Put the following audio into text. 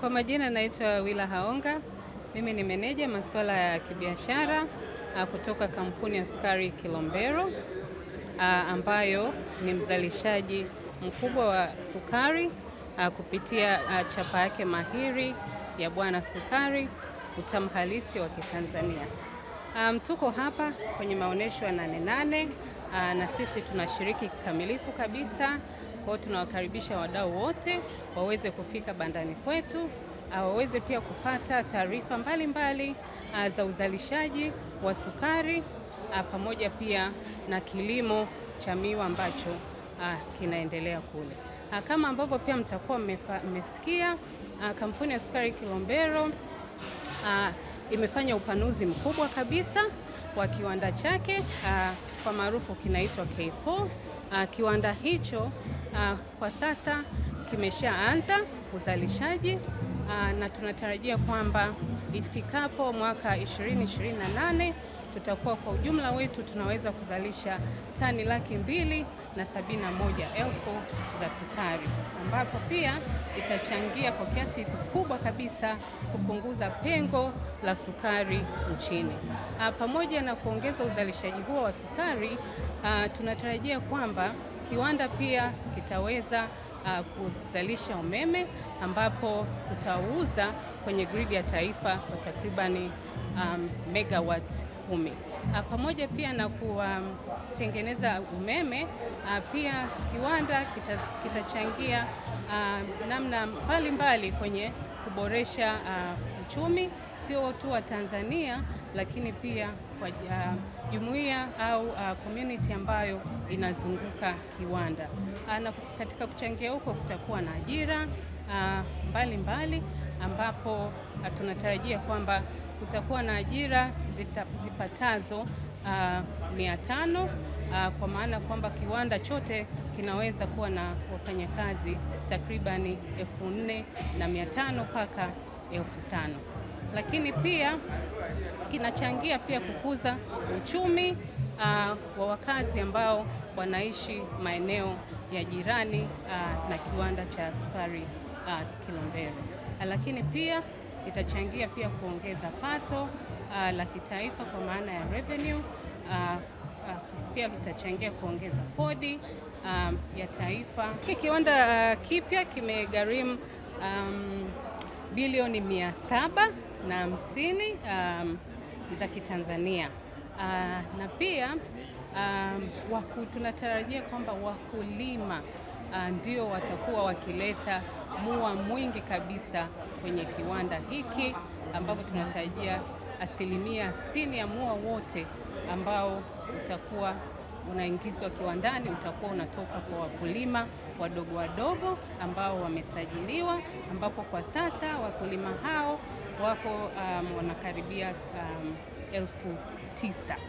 Kwa majina naitwa Wila Haonga. Mimi ni meneja masuala ya kibiashara kutoka kampuni ya sukari Kilombero ambayo ni mzalishaji mkubwa wa sukari kupitia chapa yake mahiri ya Bwana Sukari, utamu halisi wa Kitanzania. Tuko hapa kwenye maonesho ya Nane Nane na sisi tunashiriki kikamilifu kabisa. Kwa hiyo tunawakaribisha wadau wote waweze kufika bandani kwetu, waweze pia kupata taarifa mbalimbali za uzalishaji wa sukari pamoja pia na kilimo cha miwa ambacho kinaendelea kule. Kama ambavyo pia mtakuwa mmesikia, kampuni ya sukari Kilombero imefanya upanuzi mkubwa kabisa wa kiwanda chake kwa maarufu kinaitwa K4. Kiwanda hicho kwa sasa kimeshaanza uzalishaji na tunatarajia kwamba ifikapo mwaka 2028 tutakuwa kwa ujumla wetu tunaweza kuzalisha tani 271,000 za sukari, ambapo pia itachangia kwa kiasi kikubwa kabisa kupunguza pengo la sukari nchini. Pamoja na kuongeza uzalishaji huo wa sukari, tunatarajia kwamba kiwanda pia kitaweza kuzalisha umeme ambapo tutauza kwenye gridi ya taifa kwa takribani megawatt 10. Pamoja pia na kutengeneza umeme, pia kiwanda kitachangia namna mbalimbali kwenye kuboresha uchumi sio tu wa Tanzania, lakini pia kwa jumuiya au community ambayo inazunguka kiwanda. Na katika kuchangia huko kutakuwa na ajira mbalimbali ambapo tunatarajia kwamba kutakuwa na ajira zipatazo 500 kwa maana kwamba kiwanda chote kinaweza kuwa na wafanyakazi takribani 4,500 mpaka 5,000. Lakini pia kinachangia pia kukuza uchumi wa wakazi ambao wanaishi maeneo ya jirani na kiwanda cha sukari Kilombero. Lakini pia itachangia pia kuongeza pato la kitaifa kwa maana ya revenue. Pia kitachangia kuongeza kodi ya taifa. Kiwanda kipya kimegharimu bilioni 750 za Kitanzania. Na pia tunatarajia kwamba wakulima ndio watakuwa wakileta mua mwingi kabisa kwenye kiwanda hiki, ambapo tunatarajia 60% ya mua wote ambao utakuwa unaingizwa kiwandani utakuwa unatoka kwa wakulima wadogo wadogo ambao wamesajiliwa, ambapo kwa sasa wakulima hao wako wanakaribia 9,000.